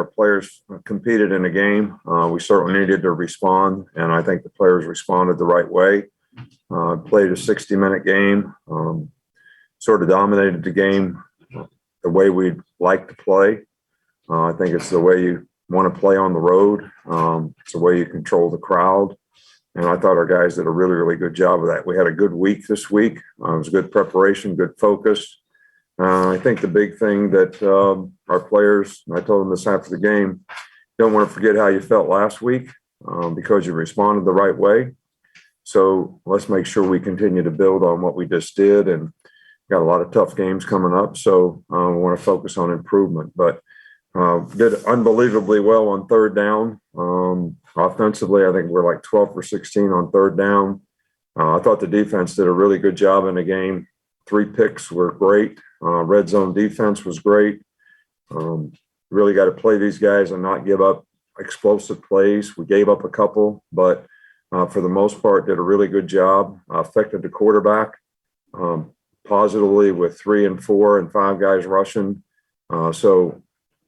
our players competed in the game. We certainly needed to respond, and I think the players responded the right way. Played a 60-minute game, sort of dominated the game the way we'd like to play. I think it's the way you want to play on the road. It's the way you control the crowd. And I thought our guys did a really, really good job of that. We had a good week this week. It was good preparation, good focus. I think the big thing that our players, and I told them this after the game, don't want to forget how you felt last week because you responded the right way. So let's make sure we continue to build on what we just did, and got a lot of tough games coming up. So we want to focus on improvement. But did unbelievably well on third down. Offensively, I think we're like 12 for 16 on third down. I thought the defense did a really good job in the game. 3 picks were great. Red zone defense was great. Really got to play these guys and not give up explosive plays. We gave up a couple, but for the most part, did a really good job. Affected the quarterback positively with 3 and 4 and 5 guys rushing. So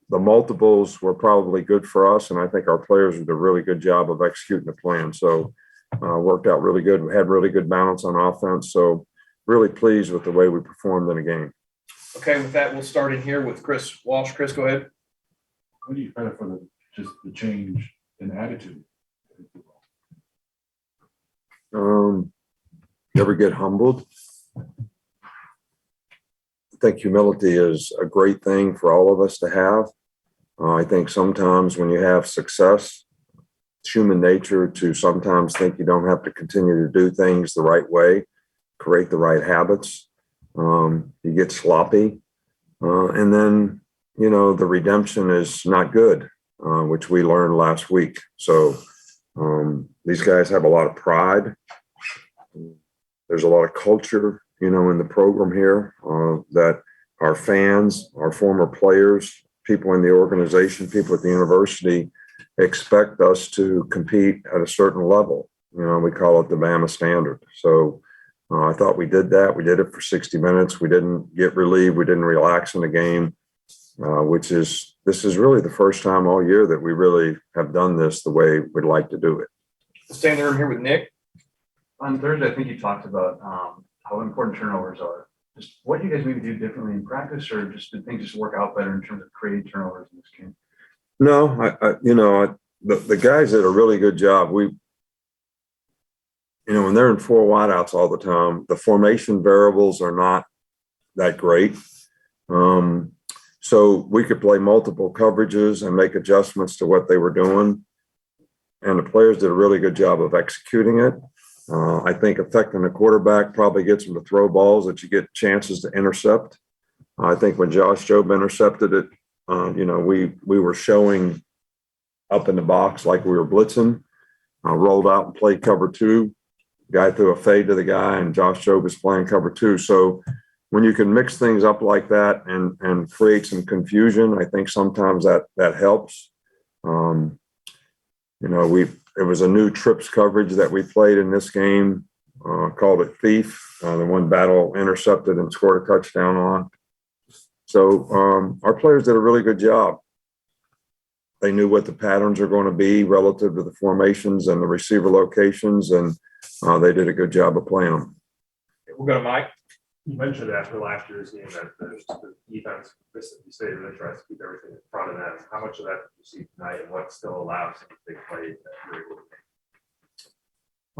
the multiples were probably good for us, and I think our players did a really good job of executing the plan. So worked out really good. We had really good balance on offense. So really pleased with the way we performed in the game. Okay, with that, we'll start in here with Chris Walsh. Chris, go ahead. What do you credit for just the change in attitude? You ever get humbled? I think humility is a great thing for all of us to have. I think sometimes when you have success, it's human nature to sometimes think you don't have to continue to do things the right way, create the right habits. You get sloppy. And then, the redemption is not good, which we learned last week. So these guys have a lot of pride. There's a lot of culture, in the program here that our fans, our former players, people in the organization, people at the university expect us to compete at a certain level. We call it the Bama standard. So I thought we did that. We did it for 60 minutes. We didn't get relieved. We didn't relax in the game, this is really the first time all year that we really have done this the way we'd like to do it. Stay in the room here with Nick. On Thursday, I think you talked about how important turnovers are. Just what do you guys maybe do differently in practice, or just did things just work out better in terms of creating turnovers in this game? No, the guys did a really good job. When they're in 4 wideouts all the time, the formation variables are not that great. So we could play multiple coverages and make adjustments to what they were doing. And the players did a really good job of executing it. I think affecting the quarterback probably gets them to throw balls that you get chances to intercept. I think when Josh Jobe intercepted it, we were showing up in the box like we were blitzing, rolled out and played cover 2. Guy threw a fade to the guy, and Josh Jobe was playing cover 2. So when you can mix things up like that and create some confusion, I think sometimes that helps. It was a new trips coverage that we played in this game, called it Thief, the one Battle intercepted and scored a touchdown on. So our players did a really good job. They knew what the patterns are going to be relative to the formations and the receiver locations, and they did a good job of playing them. We'll go to Mike. You mentioned after last year's game that the defense, you say, really tries to keep everything in front of them. How much of that did you see tonight, and what still allows some big plays that you're able to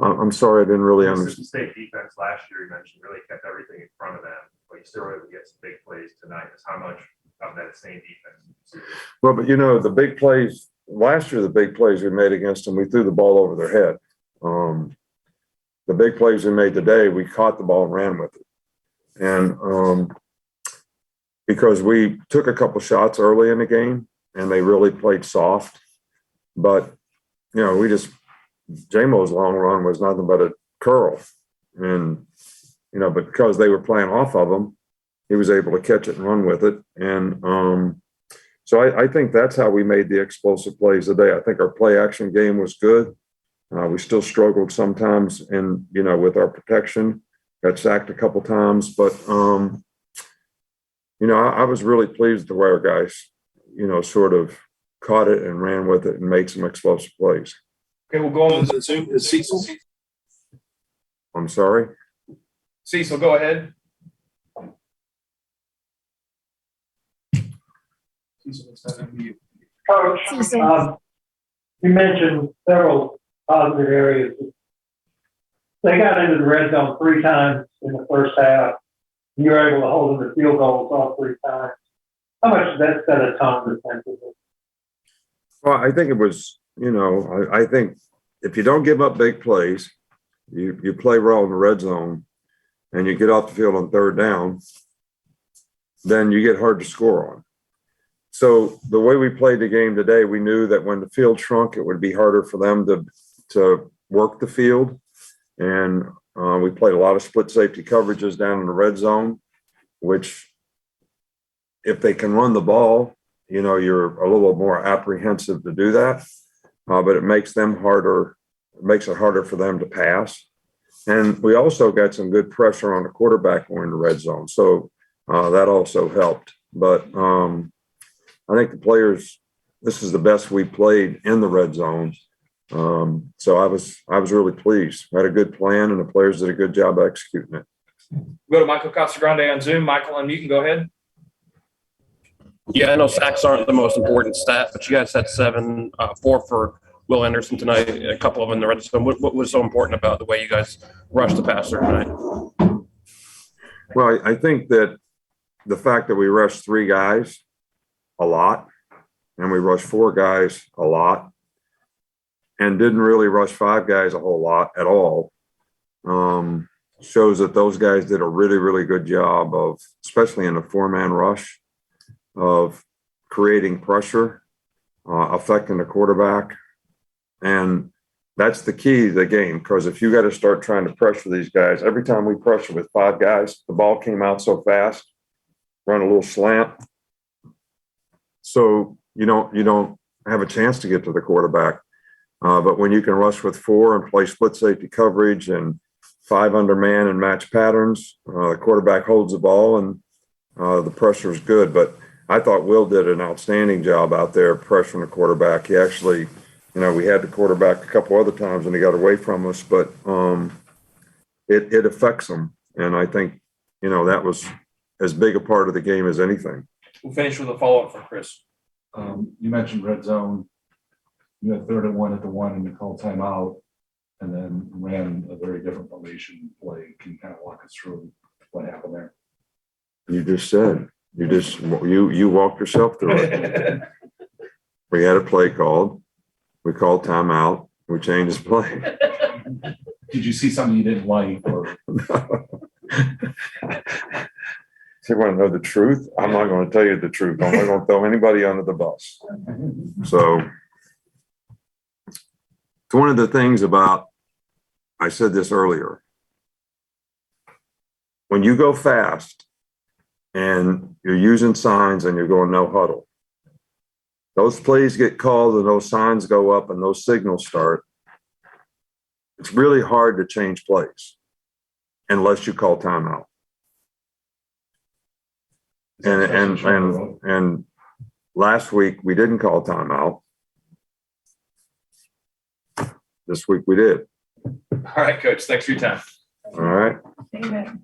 make? I'm sorry, I didn't really understand. The state defense last year, you mentioned, really kept everything in front of them, but you still were able to get some big plays tonight. How much of that same defense did you see? Well, but the big plays last year, the big plays we made against them, we threw the ball over their head. The big plays we made today, we caught the ball and ran with it. And because we took a couple shots early in the game and they really played soft, but J-Mo's long run was nothing but a curl, and but because they were playing off of him, he was able to catch it and run with it. And so I think that's how we made the explosive plays today. I think our play action game was good. We still struggled sometimes with our protection. Got sacked a couple times, but I was really pleased the way our guys, sort of caught it and ran with it and made some explosive plays. Okay, we'll go on to the Zoom. Is Cecil? I'm sorry. Cecil, go ahead. Cecil, it's not gonna be you. Coach, you mentioned several positive areas. They got into the red zone 3 times in the first half. You were able to hold them to field goals all 3 times. How much does that set a tone defensively? Well, I think it was, I think if you don't give up big plays, you play well in the red zone and you get off the field on 3rd down, then you get hard to score on. So the way we played the game today, we knew that when the field shrunk, it would be harder for them to work the field. And we played a lot of split safety coverages down in the red zone, which if they can run the ball, you're a little more apprehensive to do that. But it makes them harder. It makes it harder for them to pass. And we also got some good pressure on the quarterback when in the red zone. So that also helped. But I think the players, this is the best we played in the red zone. So I was really pleased. We had a good plan and the players did a good job executing it. Go to Michael Casagrande on Zoom. Michael, unmute and go ahead. Yeah, I know sacks aren't the most important stat, but you guys had 7, 4 for Will Anderson tonight, a couple of them in the red zone. What was so important about the way you guys rushed the passer tonight? Well, I think that the fact that we rushed 3 guys a lot and we rushed 4 guys a lot and didn't really rush 5 guys a whole lot at all shows that those guys did a really, really good job of, especially in the 4-man rush, of creating pressure, affecting the quarterback. And that's the key to the game, because if you got to start trying to pressure these guys, every time we pressure with 5 guys, the ball came out so fast, run a little slant. So you don't have a chance to get to the quarterback. But when you can rush with 4 and play split safety coverage and 5 under man and match patterns, the quarterback holds the ball and the pressure is good. But I thought Will did an outstanding job out there pressuring the quarterback. He actually, we had the quarterback a couple other times when he got away from us, but it affects him. And I think, that was as big a part of the game as anything. We'll finish with a follow-up from Chris. You mentioned red zone. You had 3rd and 1 at the 1 and you called timeout and then ran a very different formation play. Can you kind of walk us through what happened there? You just said, you walked yourself through it. We had a play called. We called timeout. We changed his play. Did you see something you didn't like? Or You want to know the truth? I'm not going to tell you the truth. I'm not going to throw anybody under the bus. So it's one of the things about, I said this earlier, when you go fast and you're using signs and you're going no huddle, those plays get called and those signs go up and those signals start. It's really hard to change plays unless you call timeout. And last week we didn't call timeout. This week we did. All right, Coach. Thanks for your time. All right. Amen.